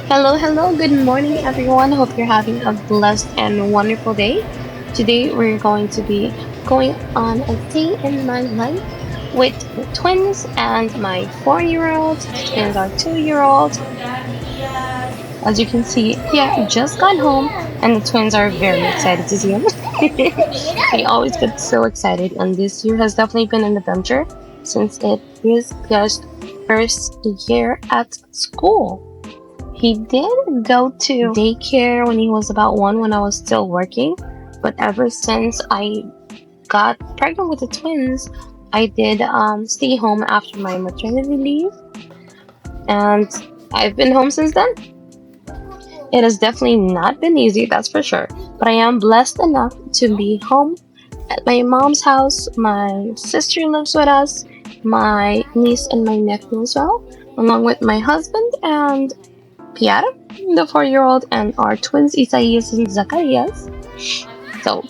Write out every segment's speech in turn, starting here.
Hello, hello, good morning, everyone. Hope you're having a blessed and wonderful day. Today, we're going to be going on a day in my life with the twins and my 4 year old. Twins are 2 year old. As you can see, Pia just got home, and the twins are very excited to see him. They always get so excited, and this year has definitely been an adventure since it is just first year at school. He did go to daycare when he was about one when I was still working, but ever since I got pregnant with the twins, I did stay home after my maternity leave, and I've been home since then. It has definitely not been easy, that's for sure, but I am blessed enough to be home at my mom's house. My sister lives with us, my niece and my nephew as well, along with my husband and Piara, the 4 year old, and our twins Isaias and Zacharias. So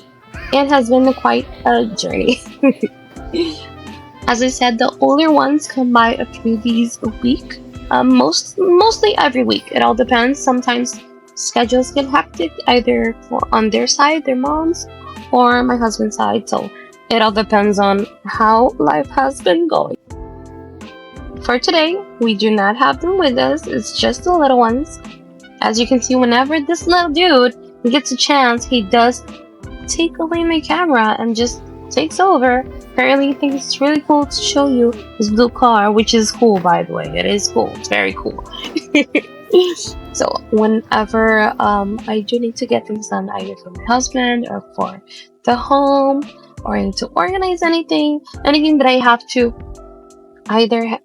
it has been quite a journey. As I said, the older ones come by a few days a week. Mostly every week. It all depends. Sometimes schedules get hectic, either on their side, their moms, or my husband's side. So it all depends on how life has been going. For today, we do not have them with us. It's just the little ones. As you can see, whenever this little dude gets a chance, he does take away my camera and just takes over. Apparently, he thinks it's really cool to show you his blue car, which is cool, by the way. It is cool. It's very cool. So whenever I do need to get things done, either for my husband or for the home, or I need to organize anything that I have to either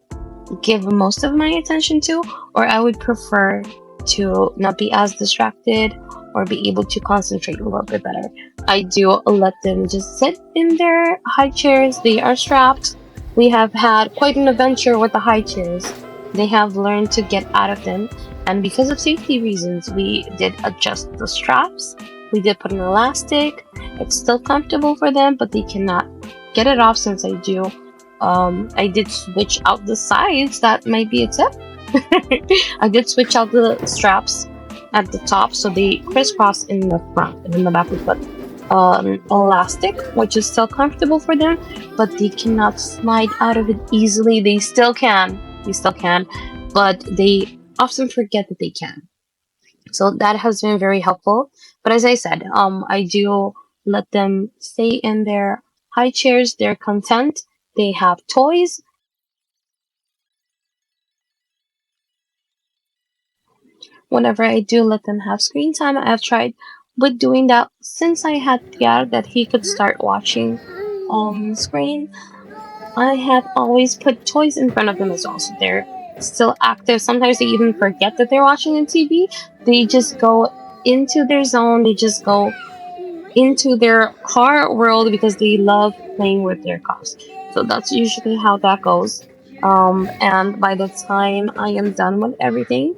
give most of my attention to, or I would prefer to not be as distracted or be able to concentrate a little bit better, I do let them just sit in their high chairs. They are strapped. We have had quite an adventure with the high chairs. They have learned to get out of them, and because of safety reasons, we did adjust the straps. We did put an elastic. It's still comfortable for them, but they cannot get it off since I did switch out the sides. That might be a tip. I did switch out the straps at the top so they crisscross in the front, and in the back we put elastic, which is still comfortable for them, but they cannot slide out of it easily. They still can, but they often forget that they can. So that has been very helpful. But as I said, I do let them stay in their high chairs. They're content. They have toys. Whenever I do let them have screen time, I have tried with doing that since I had Pierre that he could start watching on screen. I have always put toys in front of them as well, so they're still active. Sometimes they even forget that they're watching a TV. They just go into their zone. They just go into their car world because they love playing with their cars. So that's usually how that goes. And by the time I am done with everything,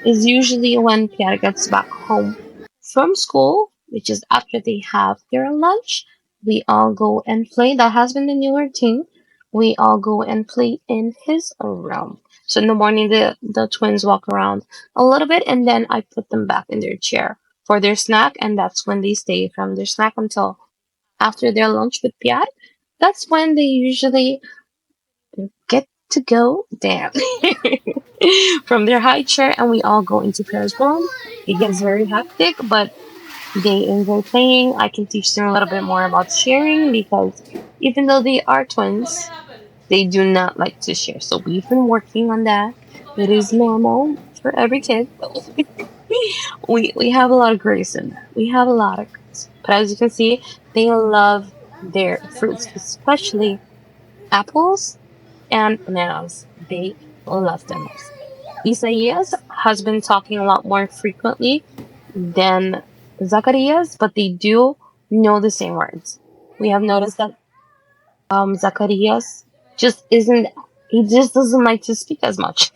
is usually when Pierre gets back home from school, which is after they have their lunch. We all go and play. That has been the new routine. We all go and play in his room. So in the morning, the twins walk around a little bit, and then I put them back in their chair for their snack, and that's when they stay from their snack until after their lunch with Pierre. That's when they usually get to go down from their high chair, and we all go into Pierre's room. It gets very hectic, but they enjoy playing. I can teach them a little bit more about sharing because even though they are twins, they do not like to share. So we've been working on that. It is normal for every kid. We have a lot of grace in that. We have a lot of grace. But as you can see, they love their fruits, especially apples and bananas. They love them. Isaias has been talking a lot more frequently than Zacharias, but they do know the same words. We have noticed that Zacharias he just doesn't like to speak as much.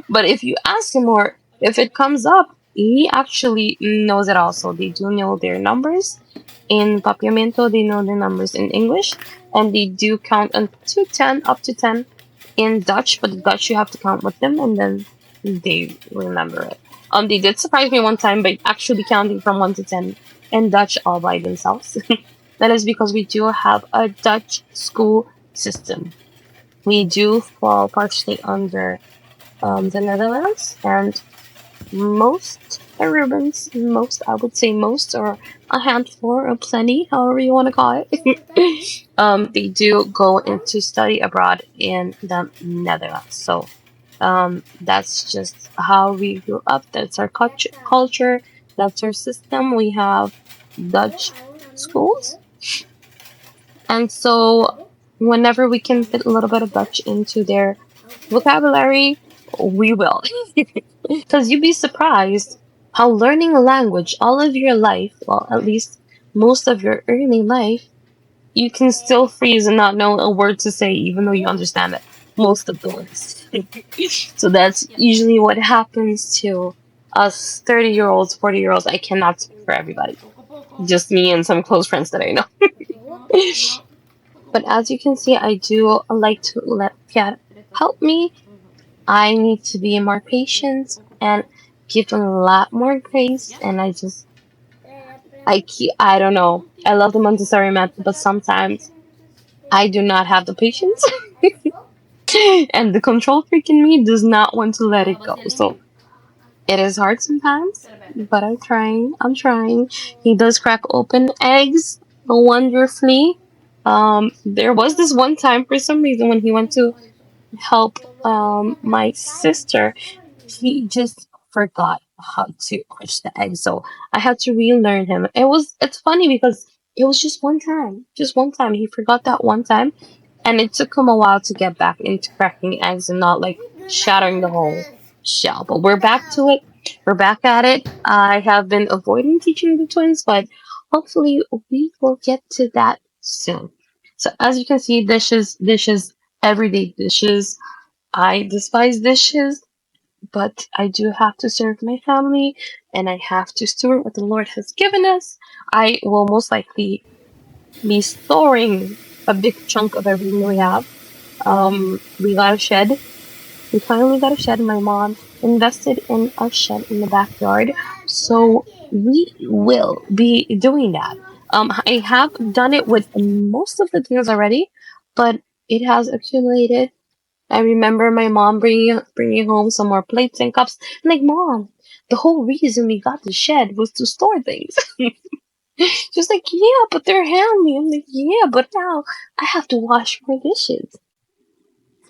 But if you ask him or if it comes up, he actually knows it also. They do know their numbers. In Papiamento, they know their numbers in English, and they do count up to 10 in Dutch, but Dutch you have to count with them, and then they remember it. They did surprise me one time by actually counting from 1 to 10 in Dutch all by themselves. That is because we do have a Dutch school system. We do fall partially under the Netherlands, and most Arubans, most, I would say most, or a handful or plenty, however you want to call it, they do go into study abroad in the Netherlands. So that's just how we grew up. That's our culture. That's our system. We have Dutch schools, and so whenever we can fit a little bit of Dutch into their vocabulary, we will. Because you'd be surprised how learning a language all of your life, well, at least most of your early life, you can still freeze and not know a word to say, even though you understand it, most of the words. So that's usually what happens to us 30-year-olds, 40-year-olds. I cannot speak for everybody, just me and some close friends that I know. But as you can see, I do like to let Pierre help me. I need to be more patient and give them a lot more grace. And I don't know. I love the Montessori method, but sometimes I do not have the patience. And the control freak in me does not want to let it go. So it is hard sometimes, but I'm trying. I'm trying. He does crack open eggs wonderfully. There was this one time for some reason when he went to help my sister, he just forgot how to crush the egg. So I had to relearn him. It's funny because it was just one time. Just one time. He forgot that one time, and it took him a while to get back into cracking eggs and not like shattering the whole shell. But we're back to it. We're back at it. I have been avoiding teaching the twins, but hopefully we will get to that soon. So as you can see, dishes, everyday dishes. I despise dishes, but I do have to serve my family and I have to steward what the Lord has given us. I will most likely be storing a big chunk of everything we have. We got a shed. We finally got a shed. My mom invested in a shed in the backyard. So we will be doing that. I have done it with most of the things already, but it has accumulated. I remember my mom bringing home some more plates and cups. I'm like, Mom, the whole reason we got the shed was to store things. She's like, yeah, but they're handy. I'm like, yeah, but now I have to wash more dishes.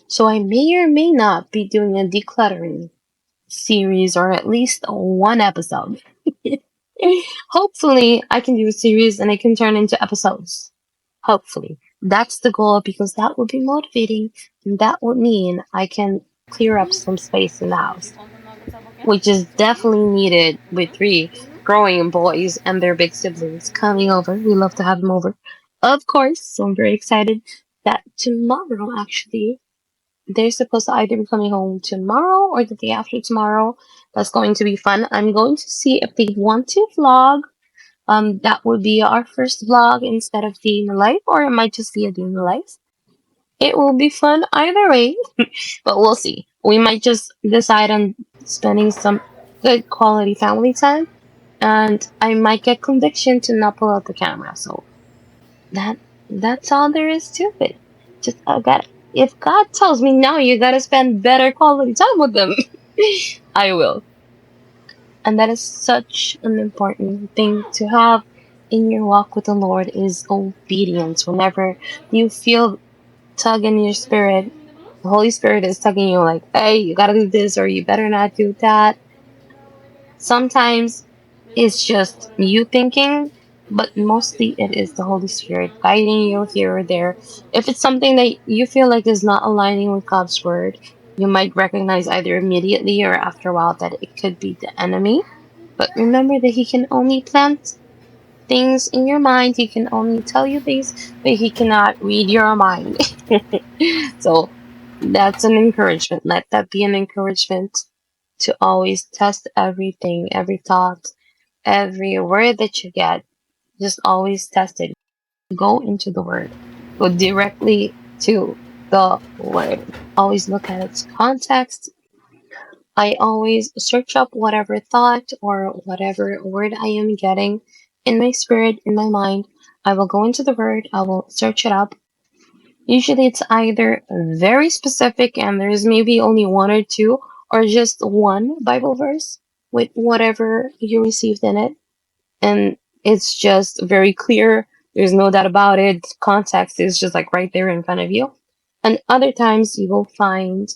So I may or may not be doing a decluttering series or at least one episode. Hopefully, I can do a series and it can turn into episodes. Hopefully. That's the goal because that would be motivating and that would mean I can clear up some space in the house, which is definitely needed with three growing boys and their big siblings coming over. We love to have them over, of course. So I'm very excited that tomorrow, actually, they're supposed to either be coming home tomorrow or the day after tomorrow. That's going to be fun. I'm going to see if they want to vlog. That would be our first vlog instead of day in the life, or it might just be a day in the life. It will be fun either way, but we'll see. We might just decide on spending some good quality family time, and I might get conviction to not pull out the camera. So that that's all there is to it. Just I got if God tells me now you gotta spend better quality time with them, I will. And that is such an important thing to have in your walk with the Lord is obedience. Whenever you feel tug in your spirit, the Holy Spirit is tugging you like, hey, you gotta do this or you better not do that. Sometimes it's just you thinking, but mostly it is the Holy Spirit guiding you here or there. If it's something that you feel like is not aligning with God's word, you might recognize either immediately or after a while that it could be the enemy. But remember that he can only plant things in your mind, he can only tell you things, but he cannot read your mind. So that's an encouragement. Let that be an encouragement to always test everything, every thought, every word that you get. Just always test it. Go into the word. Go directly to the word. Always look at its context. I always search up whatever thought or whatever word I am getting in my spirit, in my mind. I will go into the word, I will search it up. Usually it's either very specific and there's maybe only one or two, or just one Bible verse with whatever you received in it. And it's just very clear. There's no doubt about it. Context is just like right there in front of you. And other times you will find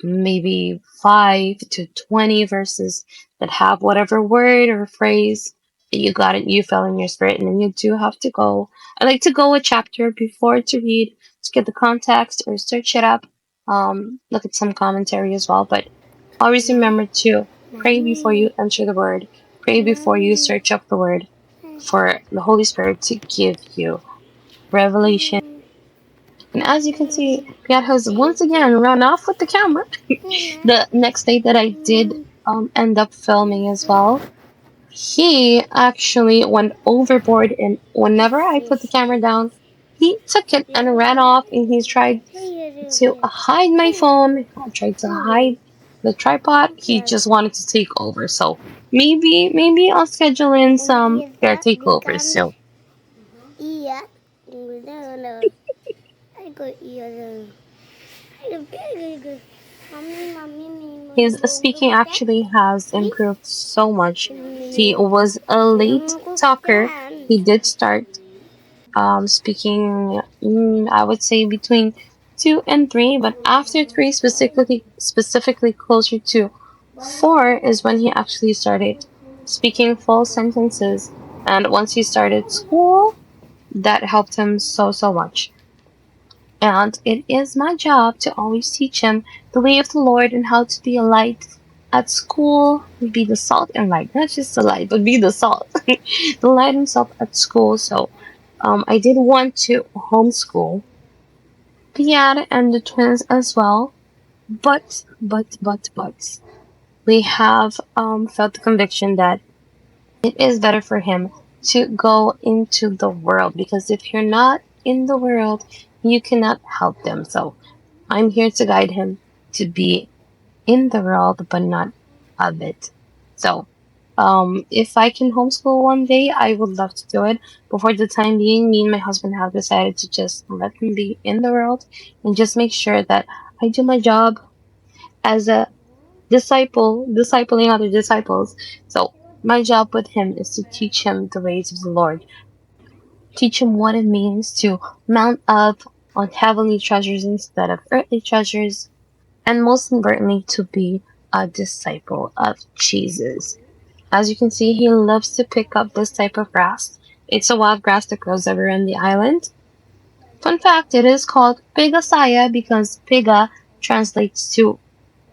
maybe 5 to 20 verses that have whatever word or phrase that you got it, you fell in your spirit, and then you do have to go. I like to go a chapter before to read to get the context or search it up, look at some commentary as well. But always remember to pray before you enter the word, pray before you search up the word for the Holy Spirit to give you revelation. And as you can see, Piat has once again run off with the camera. The next day that I did end up filming as well, he actually went overboard, and whenever I put the camera down, he took it and ran off, and he tried to hide my phone, tried to hide the tripod. He just wanted to take over. So maybe I'll schedule in some fair takeovers soon. Iya, bener. Ayo iya. His speaking actually has improved so much. He was a late talker. He did start speaking, I would say between 2 and 3, but after 3, specifically closer to 4, is when he actually started speaking full sentences. And once he started school, that helped him so much. And it is my job to always teach him the way of the Lord and how to be a light at school, be the salt and light, not just the light, but be the salt, the light himself at school. So I did want to homeschool Piat and the twins as well, but we have felt the conviction that it is better for him to go into the world, because if you're not in the world, you cannot help them. So I'm here to guide him to be in the world, but not of it. So if I can homeschool one day, I would love to do it. But for the time being, me and my husband have decided to just let him be in the world and just make sure that I do my job as a disciple, discipling other disciples. So my job with him is to teach him the ways of the Lord, teach him what it means to mount up on heavenly treasures instead of earthly treasures, and most importantly, to be a disciple of Jesus. As you can see, he loves to pick up this type of grass. It's a wild grass that grows everywhere on the island. Fun fact, it is called Pigasaya because piga translates to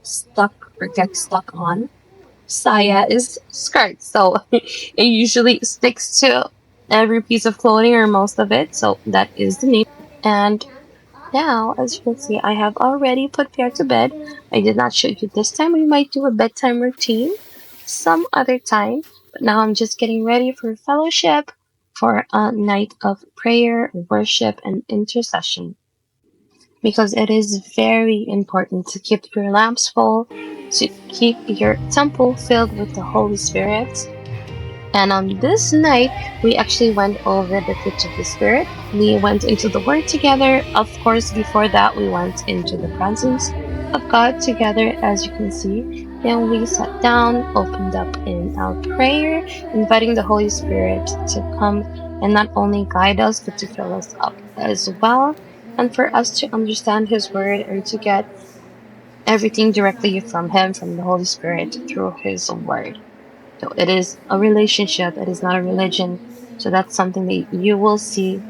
stuck or get stuck on. Saya is skirt, so it usually sticks to every piece of clothing or most of it, so that is the name. And now, as you can see, I have already put Pierre to bed. I did not show you this time. We might do a bedtime routine some other time, but now I'm just getting ready for fellowship, for a night of prayer, worship, and intercession. Because it is very important to keep your lamps full, to keep your temple filled with the Holy Spirit. And on this night, we actually went over the fruits of the Spirit. We went into the Word together. Of course, before that, we went into the presence of God together, as you can see. Then we sat down, opened up in our prayer, inviting the Holy Spirit to come and not only guide us, but to fill us up as well, and for us to understand His Word and to get everything directly from Him, from the Holy Spirit, through His Word. So it is a relationship, it is not a religion. So that's something that you will see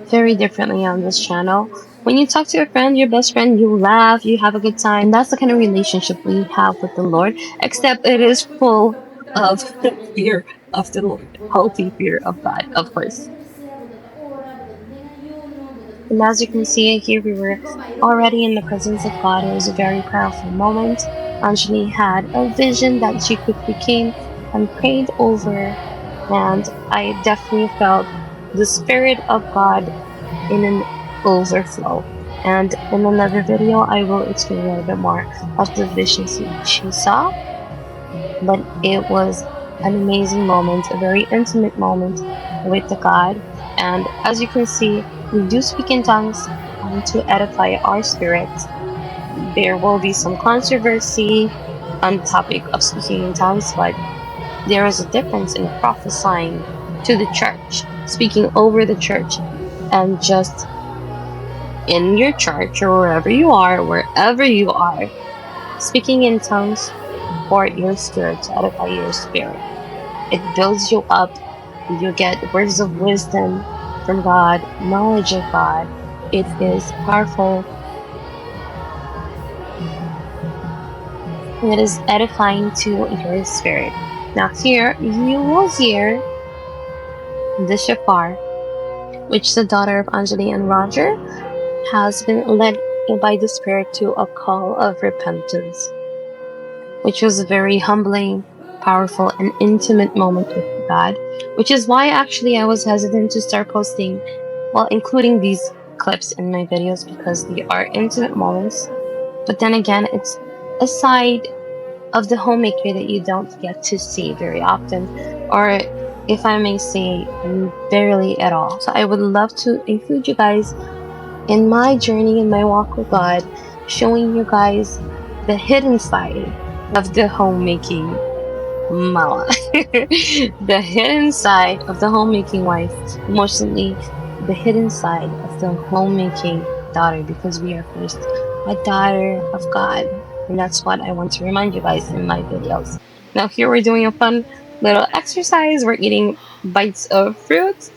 very differently on this channel. When you talk to your friend, your best friend, you laugh, you have a good time. That's the kind of relationship we have with the Lord, except it is full of fear of the Lord, healthy fear of God, of course. And as you can see here, we were already in the presence of God. It was a very powerful moment. Anjali had a vision that she quickly came and prayed over, and I definitely felt the Spirit of God in an overflow. And in another video, I will explain a little bit more of the visions she saw. But it was an amazing moment, a very intimate moment with the God. And as you can see, we do speak in tongues to edify our spirits. There will be some controversy on the topic of speaking in tongues, but there is a difference in prophesying to the church, speaking over the church, and just in your church or wherever you are, speaking in tongues for your spirit, to edify your spirit. It builds you up. You get words of wisdom from God, knowledge of God. It is powerful. And it is edifying to your spirit. Now here you will hear the shofar, which the daughter of Anjali and Roger has been led by the Spirit to a call of repentance, which was a very humbling, powerful, and intimate moment with God, which is why actually I was hesitant to start posting, well, including these clips in my videos because they are intimate moments. But then again, it's a side of the homemaker that you don't get to see very often, or if I may say, barely at all. So I would love to include you guys in my journey, in my walk with God, showing you guys the hidden side of the homemaking mama. The hidden side of the homemaking wife, mostly the hidden side of the homemaking daughter, because we are first a daughter of God. And that's what I want to remind you guys in my videos. Now here we're doing a fun little exercise. We're eating bites of fruit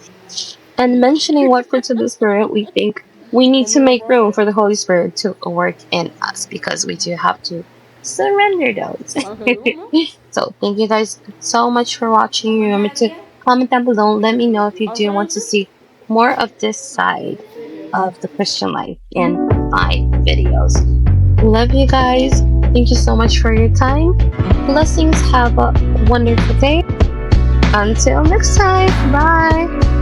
and mentioning what fruits of the Spirit we think we need to make room for the Holy Spirit to work in us, because we do have to surrender those. So thank you guys so much for watching. Remember to comment down below. Let me know if you do want to see more of this side of the Christian life in my videos. Love you guys. Thank you so much for your time. Blessings. Have a wonderful day. Until next time. Bye.